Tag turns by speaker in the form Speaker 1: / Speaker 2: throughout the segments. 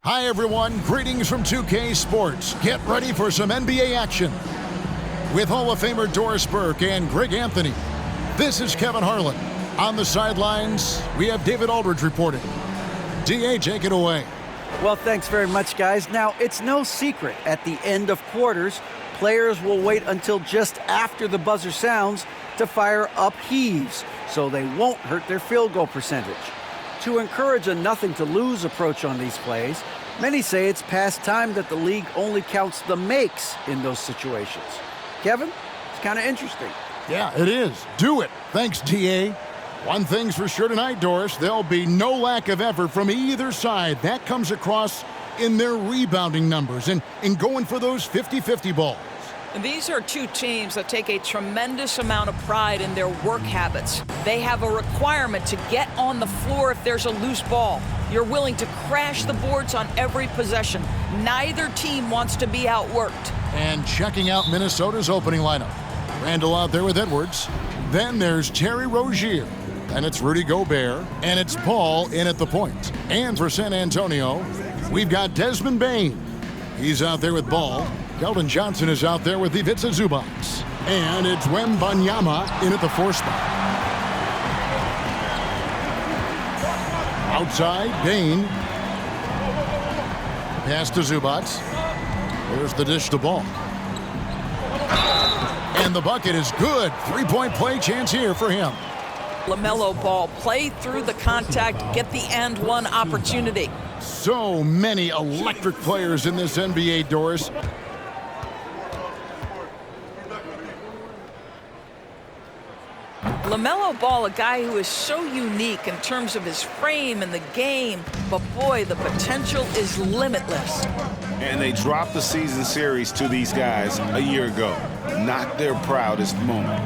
Speaker 1: Hi, everyone. Greetings from 2K Sports. Get ready for some NBA action. With Hall of Famer Doris Burke and Greg Anthony, this is Kevin Harlan. On the sidelines, we have David Aldridge reporting. DA, take it away.
Speaker 2: Well, thanks very much, guys. Now, it's no secret at the end of quarters, players will wait until just after the buzzer sounds to fire up heaves, so they won't hurt their field goal percentage. To encourage a nothing-to-lose approach on these plays, many say it's past time that the league only counts the makes in those situations. Kevin, it's kind of interesting.
Speaker 1: Yeah, it is. Do it. Thanks, DA. One thing's for sure tonight, Doris. There'll be no lack of effort from either side. That comes across in their rebounding numbers and going for those 50-50 balls.
Speaker 3: And these are two teams that take a tremendous amount of pride in their work habits. They have a requirement to get on the floor if there's a loose ball. You're willing to crash the boards on every possession. Neither team wants to be outworked.
Speaker 1: And checking out Minnesota's opening lineup. Randall out there with Edwards. Then there's Terry Rozier. And it's Rudy Gobert. And it's Paul in at the point. And for San Antonio, we've got Desmond Bane. He's out there with Ball. Keldon Johnson is out there with Ivica Zubac. And it's Wembanyama in at the 4 spot. Outside, Bane. Pass to Zubac. There's the dish to Ball. And the bucket is good. 3-point play chance here for him.
Speaker 3: LaMelo Ball, play through the contact, get the and one opportunity.
Speaker 1: So many electric players in this NBA, Doris.
Speaker 3: LaMelo Ball, a guy who is so unique in terms of his frame and the game, but boy, the potential is limitless.
Speaker 4: And they dropped the season series to these guys a year ago. Not their proudest moment.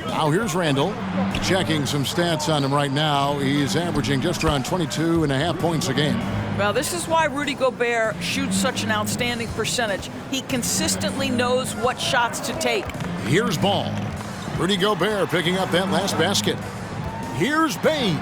Speaker 1: Now here's Randall. Checking some stats on him right now. He's averaging just around 22.5 points a game.
Speaker 3: Well, this is why Rudy Gobert shoots such an outstanding percentage. He consistently knows what shots to take.
Speaker 1: Here's Ball. Rudy Gobert picking up that last basket. Here's Bane.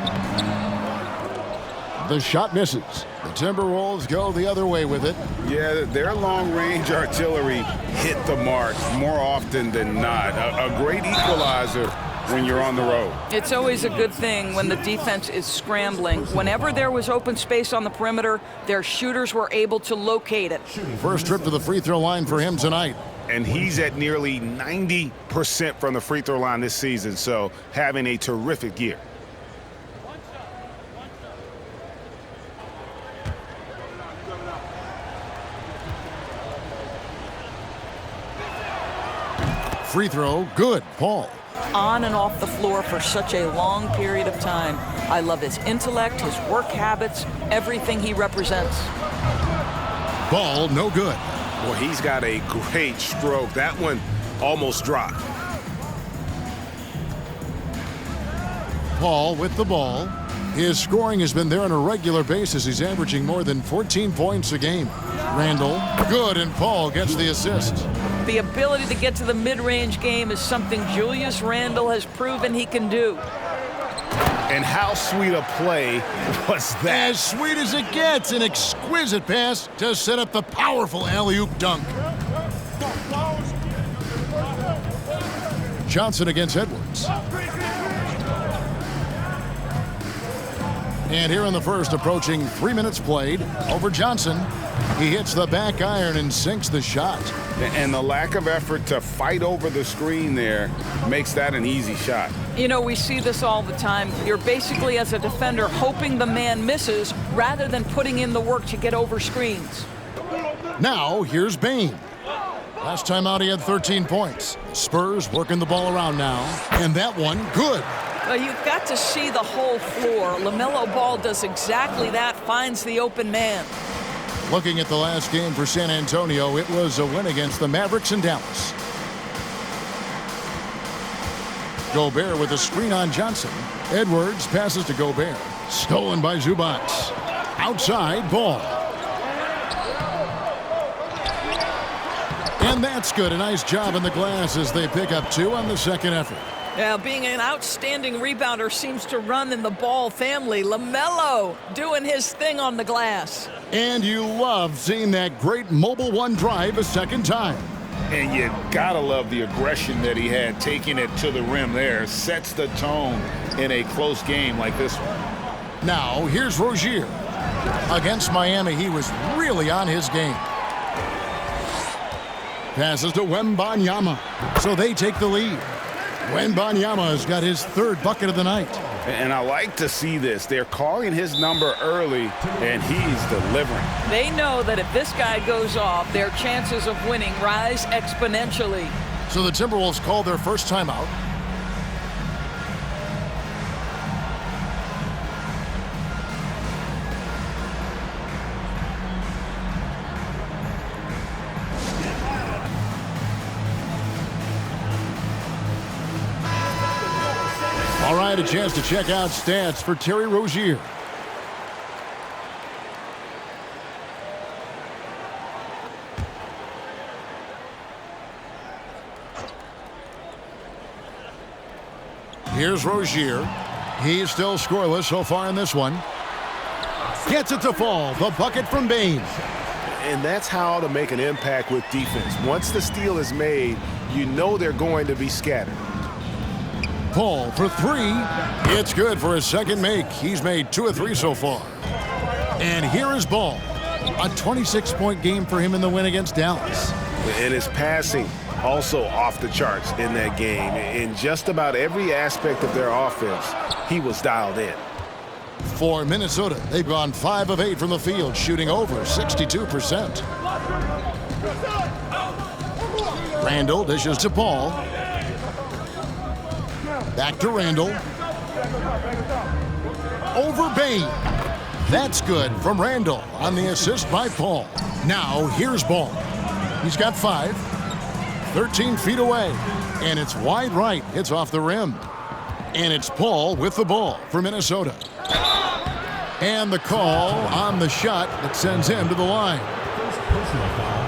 Speaker 1: The shot misses. The Timberwolves go the other way with it.
Speaker 4: Yeah, their long-range artillery hit the mark more often than not. A great equalizer when you're on the road.
Speaker 3: It's always a good thing when the defense is scrambling. Whenever there was open space on the perimeter, their shooters were able to locate it.
Speaker 1: First trip to the free throw line for him tonight.
Speaker 4: And he's at nearly 90% from the free throw line this season, so having a terrific year.
Speaker 1: Free throw, good. Paul.
Speaker 3: On and off the floor for such a long period of time. I love his intellect, his work habits, everything he represents.
Speaker 1: Ball, no good.
Speaker 4: Well, he's got a great stroke. That one almost dropped.
Speaker 1: Paul with the ball. His scoring has been there on a regular basis. He's averaging more than 14 points a game. Randall, good, and Paul gets the assist.
Speaker 3: The ability to get to the mid-range game is something Julius Randle has proven he can do.
Speaker 4: And how sweet a play was that?
Speaker 1: As sweet as it gets, an exquisite pass to set up the powerful alley-oop dunk. Johnson against Edwards. And here in the first, approaching 3 minutes played, over Johnson. He hits the back iron and sinks the shot.
Speaker 4: And the lack of effort to fight over the screen there makes that an easy shot.
Speaker 3: You know, we see this all the time. You're basically, as a defender, hoping the man misses rather than putting in the work to get over screens.
Speaker 1: Now, here's Bane. Last time out, he had 13 points. Spurs working the ball around now. And that one, good.
Speaker 3: Well, you've got to see the whole floor. LaMelo Ball does exactly that, finds the open man.
Speaker 1: Looking at the last game for San Antonio, it was a win against the Mavericks in Dallas. Gobert with a screen on Johnson. Edwards passes to Gobert. Stolen by Zubac. Outside, Ball. And that's good. A nice job in the glass as they pick up 2 on the second effort.
Speaker 3: Now, being an outstanding rebounder seems to run in the Ball family. LaMelo doing his thing on the glass.
Speaker 1: And you love seeing that great mobile one drive a second time.
Speaker 4: And you gotta love the aggression that he had, taking it to the rim there. Sets the tone in a close game like this one.
Speaker 1: Now, here's Rozier. Against Miami, he was really on his game. Passes to Wembanyama, so they take the lead. Wembanyama has got his 3rd bucket of the night.
Speaker 4: And I like to see this. They're calling his number early, and he's delivering.
Speaker 3: They know that if this guy goes off, their chances of winning rise exponentially.
Speaker 1: So the Timberwolves call their first timeout. All right, a chance to check out stats for Terry Rozier. Here's Rozier. He's still scoreless so far in this one. Gets it to fall. The bucket from Bain.
Speaker 5: And that's how to make an impact with defense. Once the steal is made, you know they're going to be scattered.
Speaker 1: Paul for 3. It's good for his second make. He's made 2 of 3 so far. And here is Ball. A 26-point game for him in the win against Dallas.
Speaker 5: And his passing also off the charts in that game. In just about every aspect of their offense, he was dialed in.
Speaker 1: For Minnesota, they've gone 5 of 8 from the field, shooting over 62%. Randall dishes to Paul. Back to Randall. Over Bain. That's good from Randall on the assist by Paul. Now here's Ball. He's got 5. 13 feet away. And it's wide right. It's off the rim. And it's Paul with the ball for Minnesota. And the call on the shot that sends him to the line.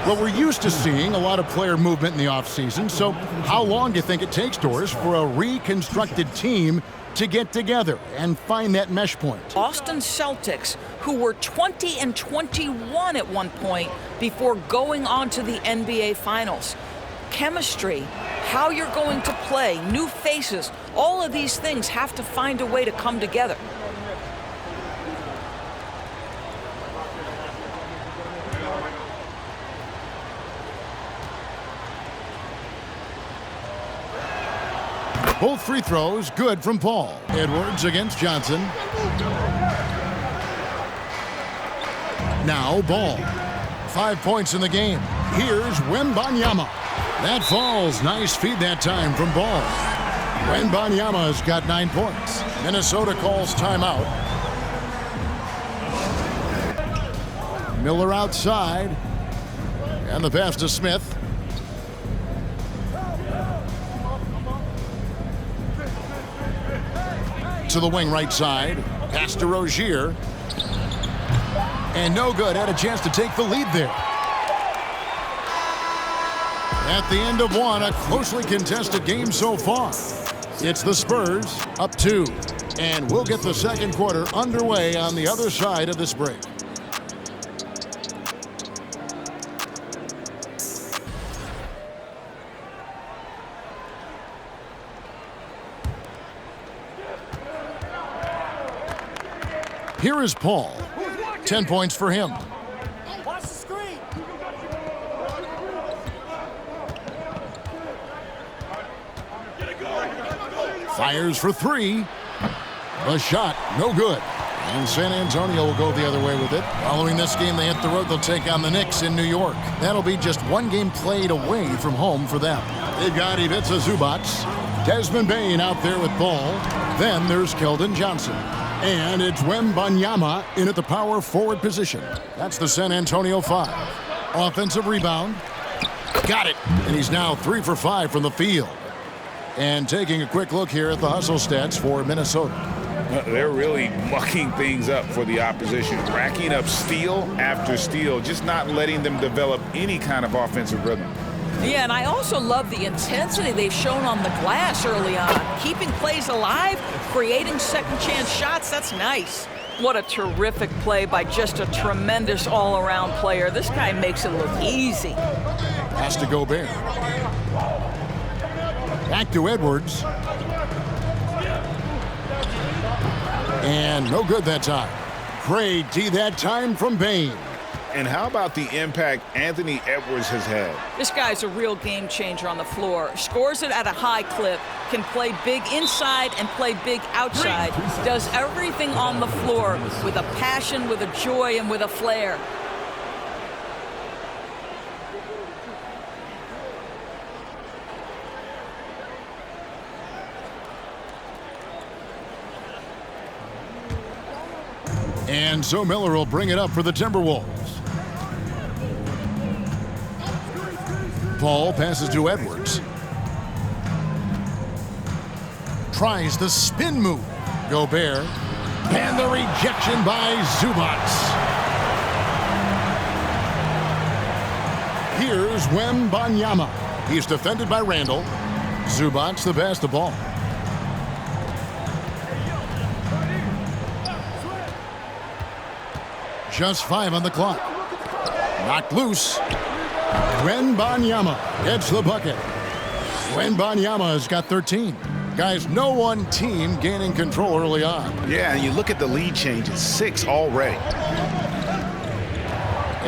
Speaker 1: Well, we're used to seeing a lot of player movement in the offseason, so how long do you think it takes, Doris, for a reconstructed team to get together and find that mesh point?
Speaker 3: Boston Celtics, who were 20-21 at one point before going on to the NBA Finals. Chemistry, how you're going to play, new faces, all of these things have to find a way to come together.
Speaker 1: Both free throws good from Paul. Edwards against Johnson. Now Ball. 5 points in the game. Here's Wembanyama. That falls. Nice feed that time from Ball. Wembanyama's got 9 points. Minnesota calls timeout. Miller outside. And the pass to Smith. To the wing right side. Pass to Rozier. And no good. Had a chance to take the lead there. At the end of one, a closely contested game so far. It's the Spurs up 2. And we'll get the second quarter underway on the other side of this break. Here is Paul. 10 points for him.
Speaker 6: Watch the screen.
Speaker 1: Fires for 3. The shot, no good. And San Antonio will go the other way with it. Following this game, they hit the road. They'll take on the Knicks in New York. That'll be just one game played away from home for them. They've got Ivica Zubac. Desmond Bain out there with Ball. Then there's Keldon Johnson. And it's Wembanyama in at the power forward position. That's the San Antonio 5. Offensive rebound. Got it. And he's now 3 for 5 from the field. And taking a quick look here at the hustle stats for Minnesota.
Speaker 4: They're really mucking things up for the opposition, racking up steal after steal, just not letting them develop any kind of offensive rhythm.
Speaker 3: Yeah, and I also love the intensity they've shown on the glass early on. Keeping plays alive, creating second chance shots, that's nice. What a terrific play by just a tremendous all-around player. This guy makes it look easy.
Speaker 1: Has to go Bear. Back to Edwards. And no good that time. Great D that time from Bain.
Speaker 4: And how about the impact Anthony Edwards has had?
Speaker 3: This guy's a real game changer on the floor. Scores it at a high clip, can play big inside and play big outside. Does everything on the floor with a passion, with a joy, and with a flair.
Speaker 1: And so Miller will bring it up for the Timberwolves. Paul passes to Edwards. Tries the spin move. Gobert. And the rejection by Zubac. Here's Wembanyama. He's defended by Randall. Zubac the basketball. Just 5 on the clock. Knocked loose. Wembanyama gets the bucket. Wembanyama has got 13. Guys, no one team gaining control early on.
Speaker 5: Yeah, and you look at the lead changes, 6 already.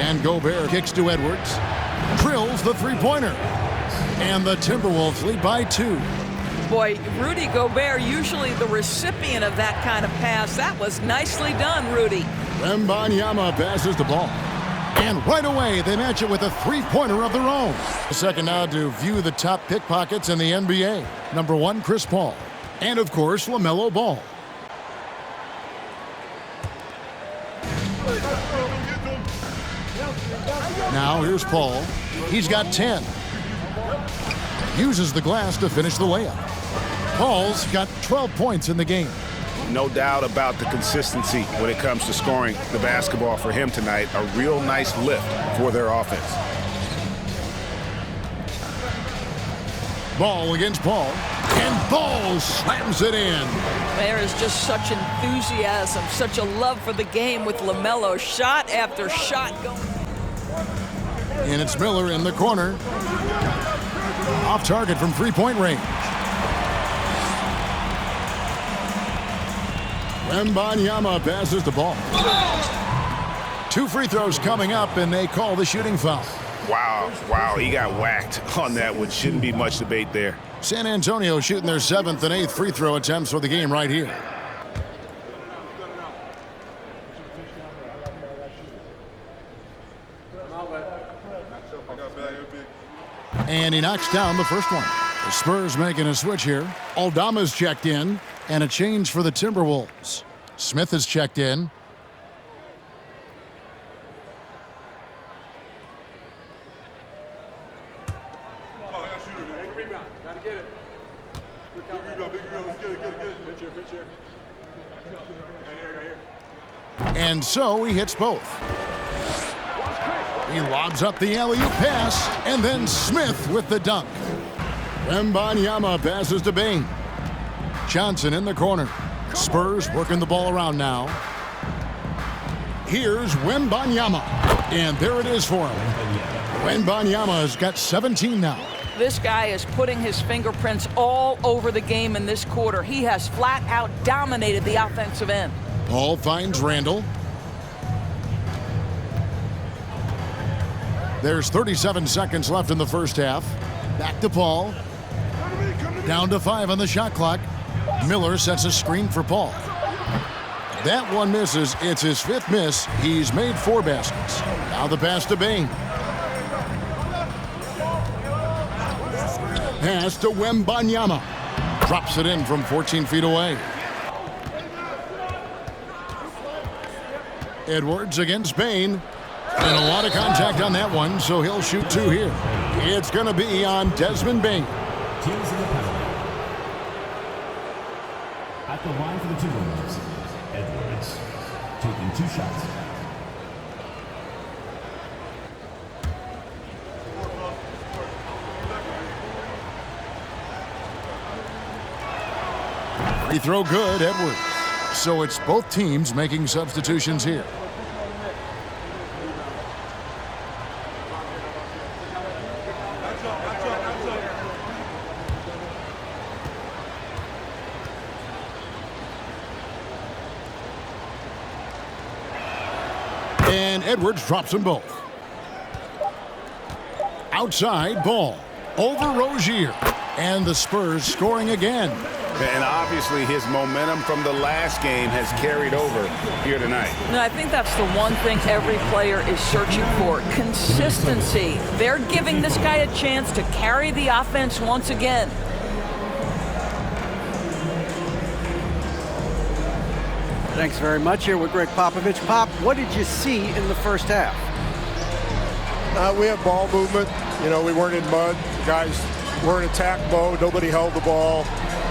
Speaker 1: And Gobert kicks to Edwards. Drills the three-pointer. And the Timberwolves lead by 2.
Speaker 3: Boy, Rudy Gobert, usually the recipient of that kind of pass. That was nicely done, Rudy.
Speaker 1: Wembanyama passes the ball. And right away, they match it with a three-pointer of their own. A second now to view the top pickpockets in the NBA. Number 1, Chris Paul. And, of course, LaMelo Ball. Now, here's Paul. He's got 10. Uses the glass to finish the layup. Paul's got 12 points in the game.
Speaker 5: No doubt about the consistency when it comes to scoring the basketball for him tonight. A real nice lift for their offense.
Speaker 1: Ball against Paul. And Ball slams it in.
Speaker 3: There is just such enthusiasm, such a love for the game with LaMelo. Shot after shot going.
Speaker 1: And it's Miller in the corner. Off target from three-point range. Wembanyama passes the ball. 2 free throws coming up, and they call the shooting foul.
Speaker 5: Wow, he got whacked on that one. Shouldn't be much debate there.
Speaker 1: San Antonio shooting their 7th and 8th free throw attempts for the game right here. And he knocks down the first one. The Spurs making a switch here. Aldama's checked in, and a change for the Timberwolves. Smith is checked in. And so he hits both. He lobs up the alley-oop pass, and then Smith with the dunk. Wembanyama passes to Bain. Johnson in the corner. Spurs working the ball around now. Here's Wembanyama, and there it is for him. Wembanyama has got 17 now.
Speaker 3: This guy is putting his fingerprints all over the game in this quarter. He has flat out dominated the offensive end.
Speaker 1: Paul finds Randall. There's 37 seconds left in the first half. Back to Paul. Down to 5 on the shot clock. Miller sets a screen for Paul. That one misses. It's his 5th miss. He's made 4 baskets. Now the pass to Bain. Pass to Wembanyama. Drops it in from 14 feet away. Edwards against Bain. And a lot of contact on that one, so he'll shoot 2 here. It's going to be on Desmond Bain.
Speaker 7: Teams in the penalty. At the line for the Timberwolves, Edwards taking 2 shots.
Speaker 1: Free throw good, Edwards. So it's both teams making substitutions here. And Edwards drops them both. Outside ball. Over Rozier. And the Spurs scoring again.
Speaker 4: And obviously his momentum from the last game has carried over here tonight.
Speaker 3: No, I think that's the one thing every player is searching for. Consistency. They're giving this guy a chance to carry the offense once again.
Speaker 2: Thanks very much. Here with Greg Popovich. Pop, what did you see in the first half?
Speaker 8: We had ball movement. You know, we weren't in mud. Guys weren't attack mode. Nobody held the ball.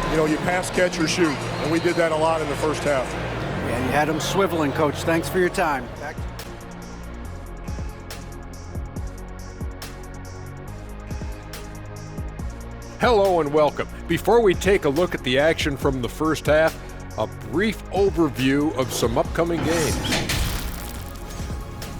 Speaker 8: You know, you pass, catch, or shoot. And we did that a lot in the first half.
Speaker 2: Yeah, you had them swiveling, Coach. Thanks for your time. Back.
Speaker 9: Hello and welcome. Before we take a look at the action from the first half, a brief overview of some upcoming games.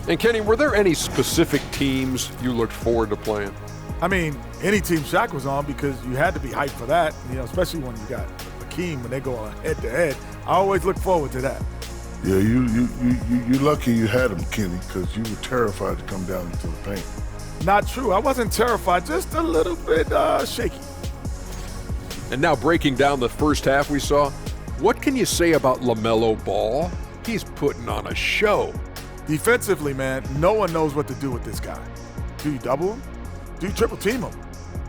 Speaker 9: And Kenny, were there any specific teams you looked forward to playing?
Speaker 10: I mean, any team Shaq was on, because you had to be hyped for that, you know, especially when you got Hakeem when they go on head-to-head. I always look forward to that.
Speaker 11: Yeah, you're lucky you had him, Kenny, because you were terrified to come down into the paint.
Speaker 10: Not true. I wasn't terrified, just a little bit shaky.
Speaker 9: And now breaking down the first half we saw, what can you say about LaMelo Ball? He's putting on a show.
Speaker 10: Defensively, man, no one knows what to do with this guy. Do you double him? Do you triple team him?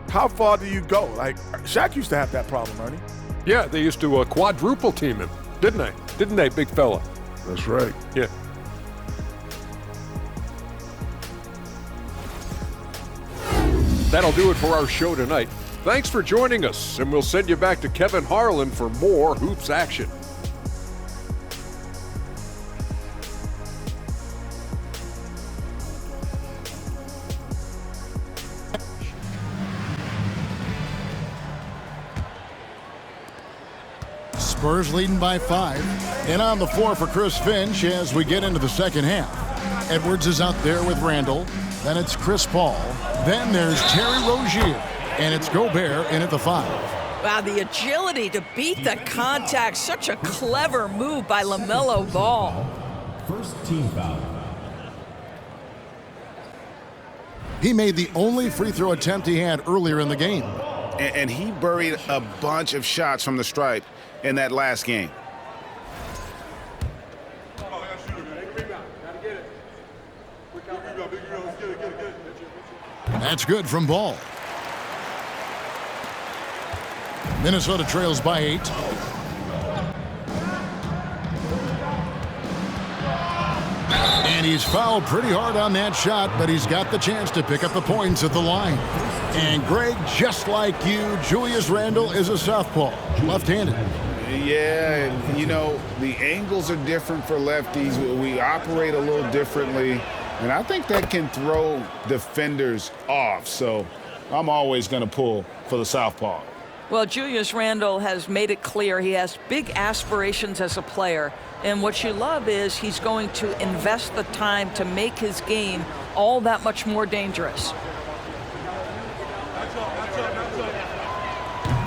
Speaker 10: How far do you go? Like, Shaq used to have that problem, Ernie.
Speaker 9: Yeah, they used to quadruple team him, didn't they? Didn't they, big fella?
Speaker 11: That's right.
Speaker 9: Yeah. That'll do it for our show tonight. Thanks for joining us, and we'll send you back to Kevin Harlan for more hoops action.
Speaker 1: Spurs leading by 5. And on the floor for Chris Finch as we get into the second half. Edwards is out there with Randall. Then it's Chris Paul. Then there's Terry Rozier. And it's Gobert in at the 5.
Speaker 3: Wow, the agility to beat the contact. Such a clever move by LaMelo Ball.
Speaker 7: First team foul.
Speaker 1: He made the only free throw attempt he had earlier in the game.
Speaker 4: And he buried a bunch of shots from the stripe in that last game.
Speaker 1: That's good from Ball. Minnesota trails by 8. And he's fouled pretty hard on that shot, but he's got the chance to pick up the points at the line. And Greg, just like you, Julius Randle is a southpaw, left-handed.
Speaker 4: Yeah, and you know, the angles are different for lefties. We operate a little differently, and I think that can throw defenders off. So I'm always going to pull for the southpaw.
Speaker 3: Well, Julius Randle has made it clear he has big aspirations as a player. And what you love is he's going to invest the time to make his game all that much more dangerous.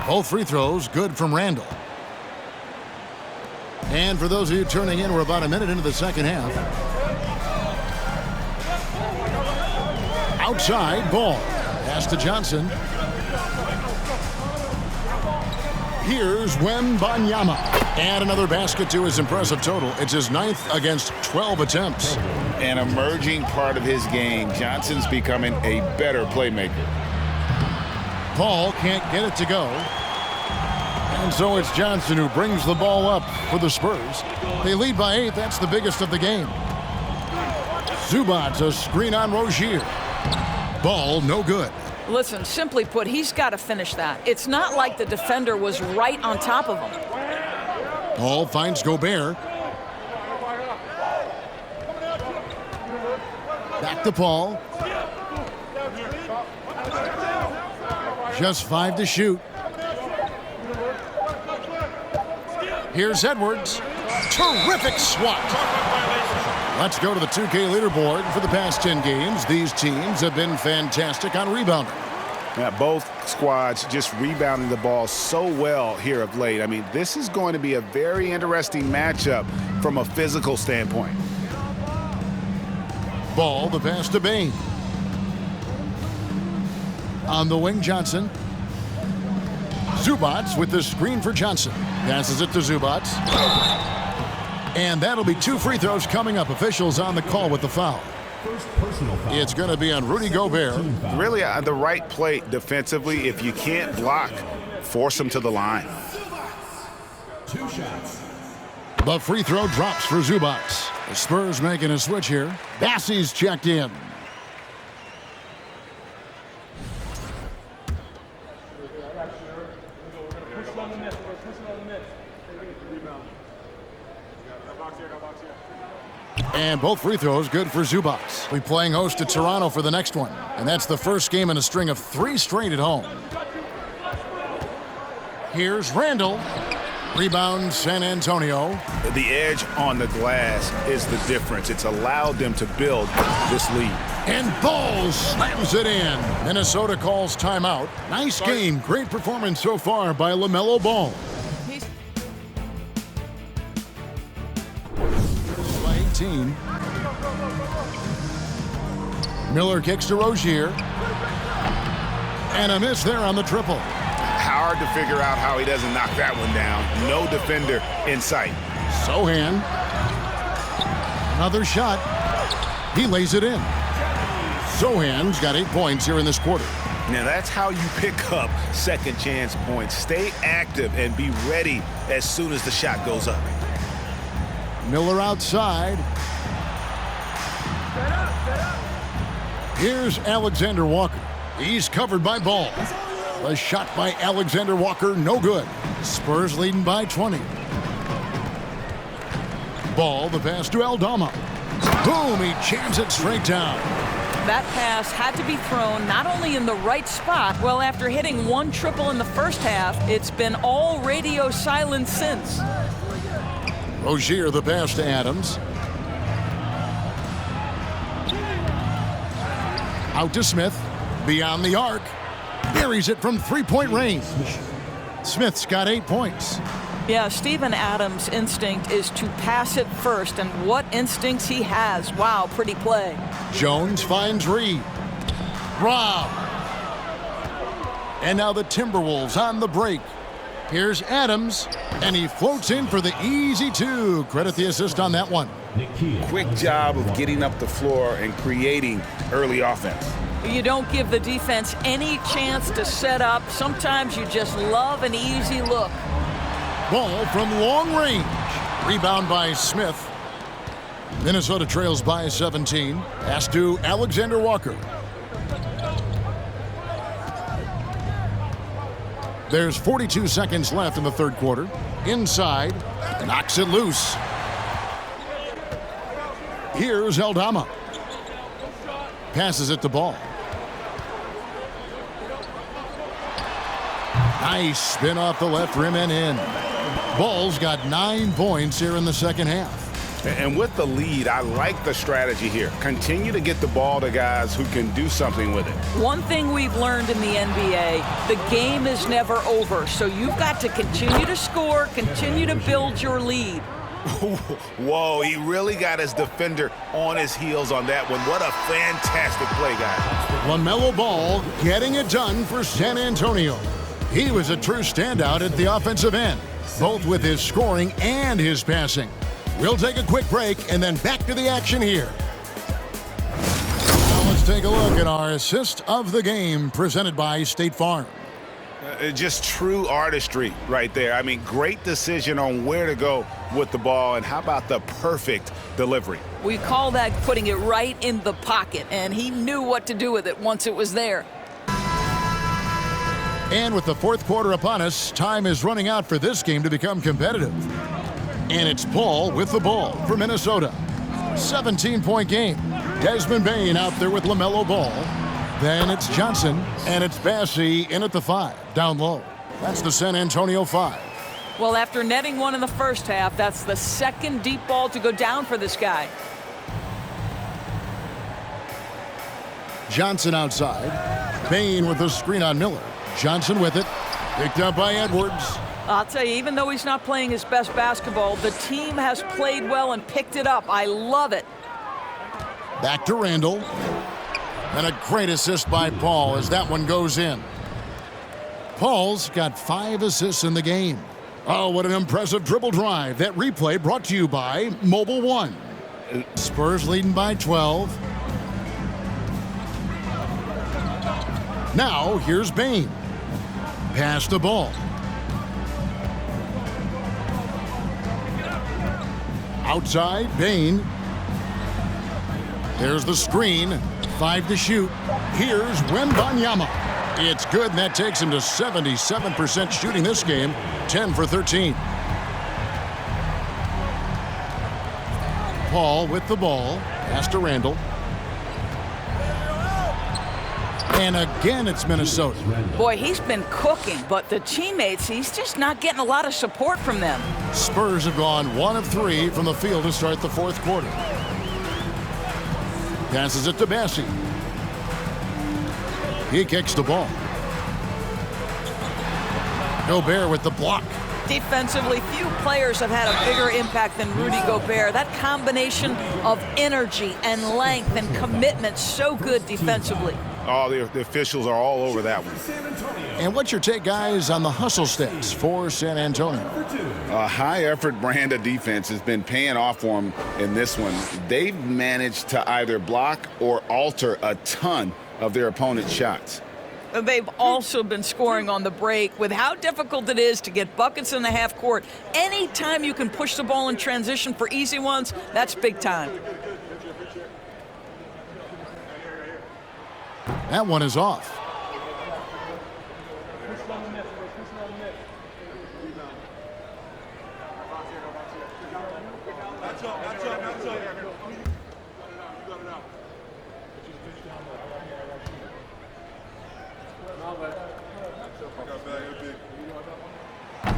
Speaker 1: Both free throws good from Randle. And for those of you turning in, we're about a minute into the second half. Outside Ball. Pass to Johnson. Here's Wembanyama. And another basket to his impressive total. It's his 9th against 12 attempts.
Speaker 4: An emerging part of his game. Johnson's becoming a better playmaker.
Speaker 1: Paul can't get it to go. And so it's Johnson who brings the ball up for the Spurs. They lead by 8. That's the biggest of the game. Zubac, a screen on Rozier. Ball no good.
Speaker 3: Listen, simply put, he's got to finish that. It's not like the defender was right on top of him.
Speaker 1: Paul finds Gobert. Back to Paul. Just 5 to shoot. Here's Edwards. Terrific swat. Let's go to the 2K leaderboard. For the past 10 games, these teams have been fantastic on rebounding.
Speaker 5: Yeah, both squads just rebounding the ball so well here of late. I mean, this is going to be a very interesting matchup from a physical standpoint.
Speaker 1: Ball, the pass to Bain. On the wing, Johnson. Zubats with the screen for Johnson. Passes it to Zubats. And that'll be 2 free throws coming up. Officials on the call with the foul. It's going to be on Rudy Gobert.
Speaker 5: Really the right play defensively. If you can't block, force him to the line.
Speaker 7: 2 shots.
Speaker 1: The free throw drops for Zubats. The Spurs making a switch here. Bassey's checked in. And both free throws good for Zubats. We're playing host to Toronto for the next one. And that's the first game in a string of 3 straight at home. Here's Randall. Rebound, San Antonio.
Speaker 5: The edge on the glass is the difference. It's allowed them to build this lead.
Speaker 1: And Ball slams it in. Minnesota calls timeout. Nice game. Great performance so far by LaMelo Ball. By 18. Miller kicks to Rozier. And a miss there on the triple.
Speaker 5: Hard to figure out how he doesn't knock that one down. No defender in sight.
Speaker 1: Sohan. Another shot. He lays it in. Sohan's got 8 points here in this quarter.
Speaker 5: Now that's how you pick up second chance points. Stay active and be ready as soon as the shot goes up.
Speaker 1: Miller outside. Here's Alexander Walker. He's covered by Ball. A shot by Alexander Walker, no good. Spurs leading by 20. Ball, the pass to Aldama. Boom, he jams it straight down.
Speaker 3: That pass had to be thrown not only in the right spot, well, after hitting 1 triple in the first half, it's been all radio silent since.
Speaker 1: Rozier, the pass to Adams. Out to Smith, beyond the arc. Buries it from 3-point range. Smith's got 8 points.
Speaker 3: Yeah, Steven Adams' instinct is to pass it first, and what instincts he has. Wow, pretty play.
Speaker 1: Jones finds Reed. Rob. And now the Timberwolves on the break. Here's Adams, and he floats in for the easy 2. Credit the assist on that one.
Speaker 5: Quick job of getting up the floor and creating early offense.
Speaker 3: You don't give the defense any chance to set up. Sometimes you just love an easy look.
Speaker 1: Ball from long range. Rebound by Smith. Minnesota trails by 17. Pass to Alexander Walker. There's 42 seconds left in the third quarter. Inside. Knocks it loose. Here's Aldama. Passes it to Ball. Nice spin off the left rim and in. Ball's got 9 points here in the second half.
Speaker 5: And with the lead, I like the strategy here. Continue to get the ball to guys who can do something with it.
Speaker 3: One thing we've learned in the NBA, the game is never over. So you've got to continue to score, continue to build your lead.
Speaker 5: Whoa, he really got his defender on his heels on that one. What a fantastic play, guys.
Speaker 1: LaMelo Ball getting it done for San Antonio. He was a true standout at the offensive end, both with his scoring and his passing. We'll take a quick break and then back to the action here. Now let's take a look at our assist of the game presented by State Farm.
Speaker 5: Just true artistry right there. I mean, great decision on where to go with the ball, and how about the perfect delivery?
Speaker 3: We call that putting it right in the pocket, and he knew what to do with it once it was there.
Speaker 1: And with the fourth quarter upon us, time is running out for this game to become competitive. And it's Paul with the ball for Minnesota. 17-point game. Desmond Bain out there with LaMelo Ball. Then it's Johnson, and it's Bassey in at the 5, down low. That's the San Antonio 5.
Speaker 3: Well, after netting one in the first half, that's the second deep ball to go down for this guy.
Speaker 1: Johnson outside. Bain with the screen on Miller. Johnson with it. Picked up by Edwards.
Speaker 3: I'll tell you, even though he's not playing his best basketball, the team has played well and picked it up. I love it.
Speaker 1: Back to Randall. And a great assist by Paul as that one goes in. Paul's got 5 assists in the game. Oh, what an impressive dribble drive. That replay brought to you by Mobile One. Spurs leading by 12. Now, here's Bain. Pass the ball. Outside, Bain. There's the screen. 5 to shoot. Here's Wembanyama. It's good, and that takes him to 77% shooting this game. 10 for 13. Paul with the ball. Pass to Randall. And again, it's Minnesota.
Speaker 3: Boy, he's been cooking, but the teammates, he's just not getting a lot of support from them.
Speaker 1: Spurs have gone 1 of 3 from the field to start the fourth quarter. Passes it to Bassi. He kicks the ball. Gobert with the block.
Speaker 3: Defensively, few players have had a bigger impact than Rudy Gobert. That combination of energy and length and commitment, so good defensively.
Speaker 5: Oh, the officials are all over that one.
Speaker 1: And what's your take, guys, on the hustle stats for San Antonio?
Speaker 4: A high-effort brand of defense has been paying off for them in this one. They've managed to either block or alter a ton of their opponent's shots.
Speaker 3: They've also been scoring on the break. With how difficult it is to get buckets in the half court, anytime you can push the ball in transition for easy ones, that's big time.
Speaker 1: That one is off.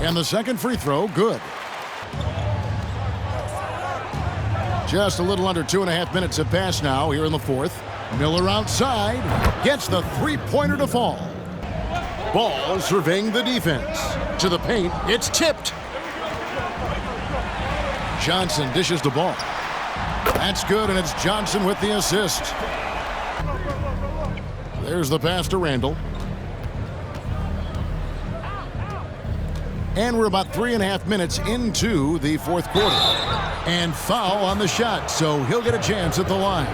Speaker 1: And the second free throw, good. Just a little under 2.5 minutes have passed now here in the fourth. Miller outside, gets the three-pointer to fall. Ball surveying the defense. To the paint, it's tipped. Johnson dishes the ball. That's good, and it's Johnson with the assist. There's the pass to Randall. And we're about 3.5 minutes into the fourth quarter. And foul on the shot, so he'll get a chance at the line.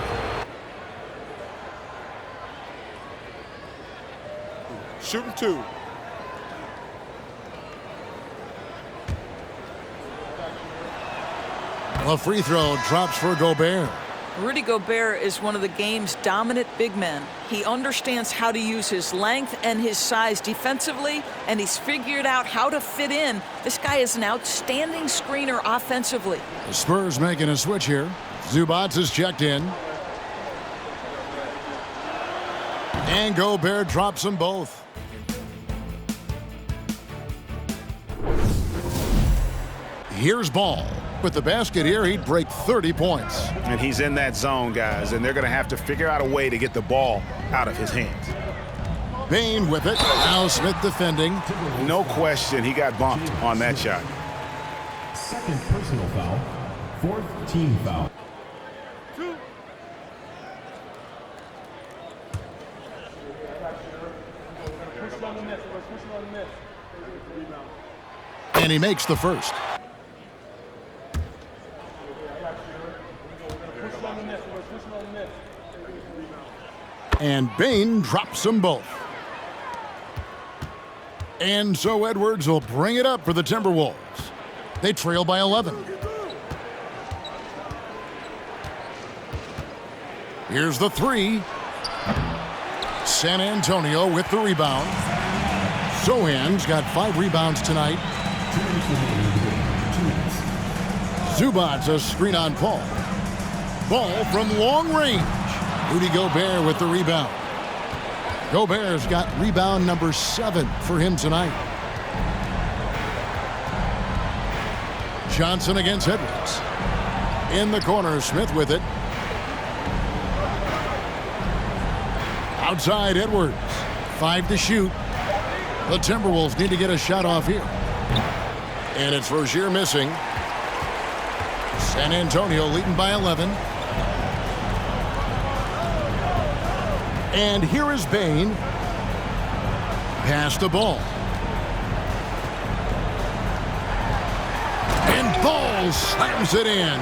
Speaker 8: Shooting 2.
Speaker 1: A free throw drops for Gobert.
Speaker 3: Rudy Gobert is one of the game's dominant big men. He understands how to use his length and his size defensively, and he's figured out how to fit in. This guy is an outstanding screener offensively.
Speaker 1: The Spurs making a switch here. Zubac is checked in. And Gobert drops them both. Here's Ball. With the basket here, he'd break 30 points.
Speaker 5: And he's in that zone, guys, and they're going to have to figure out a way to get the ball out of his hands.
Speaker 1: Bain with it. Now Smith defending.
Speaker 5: No question, he got bumped on that shot.
Speaker 7: Second personal foul. Fourth team foul.
Speaker 1: And he makes the first. And Bain drops them both. And so Edwards will bring it up for the Timberwolves. They trail by 11. Here's the three. San Antonio with the rebound. Sohan's got 5 rebounds tonight. Zubac a screen on Paul. Ball from long range. Rudy Gobert with the rebound. Gobert's got rebound number 7 for him tonight. Johnson against Edwards. In the corner, Smith with it. Outside, Edwards. 5 to shoot. The Timberwolves need to get a shot off here. And it's Rozier missing. San Antonio leading by 11. And here is Bane. Pass the ball. And Ball slams it in.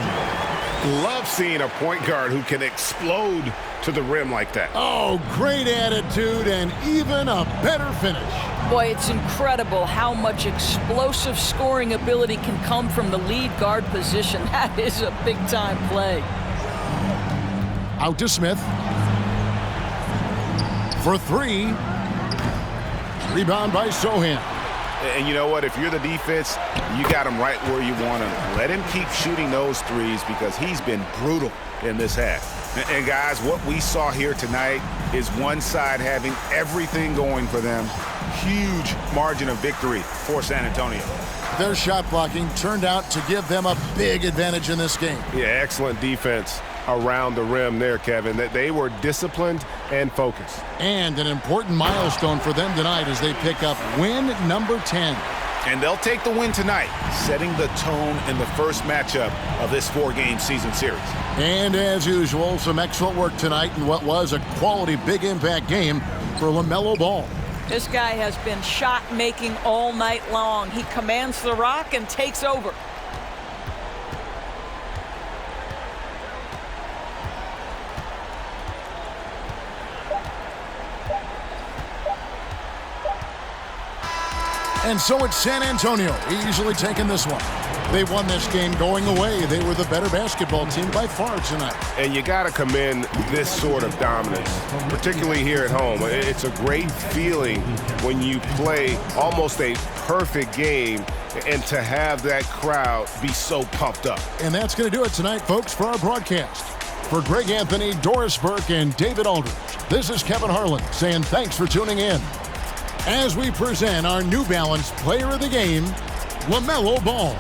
Speaker 5: Love seeing a point guard who can explode to the rim like that.
Speaker 1: Oh, great attitude and even a better finish.
Speaker 3: Boy, it's incredible how much explosive scoring ability can come from the lead guard position. That is a big-time play.
Speaker 1: Out to Smith. For 3. Rebound by Sohan.
Speaker 5: And you know what? If you're the defense, you got him right where you want him. Let him keep shooting those threes because he's been brutal in this half. And guys, what we saw here tonight is one side having everything going for them. Huge margin of victory for San Antonio.
Speaker 1: Their shot blocking turned out to give them a big advantage in this game.
Speaker 5: Yeah, excellent defense around the rim there, Kevin. They were disciplined and focused.
Speaker 1: And an important milestone for them tonight as they pick up win number 10.
Speaker 5: And they'll take the win tonight, setting the tone in the first matchup of this 4-game season series.
Speaker 1: And as usual, some excellent work tonight in what was a quality big impact game for LaMelo Ball.
Speaker 3: This guy has been shot-making all night long. He commands the rock and takes over.
Speaker 1: And so it's San Antonio easily taking this one. They won this game going away. They were the better basketball team by far tonight.
Speaker 5: And you got to commend this sort of dominance, particularly here at home. It's a great feeling when you play almost a perfect game and to have that crowd be so pumped up.
Speaker 1: And that's going to do it tonight, folks, for our broadcast. For Greg Anthony, Doris Burke, and David Aldridge, this is Kevin Harlan saying thanks for tuning in as we present our New Balance Player of the Game, LaMelo Ball.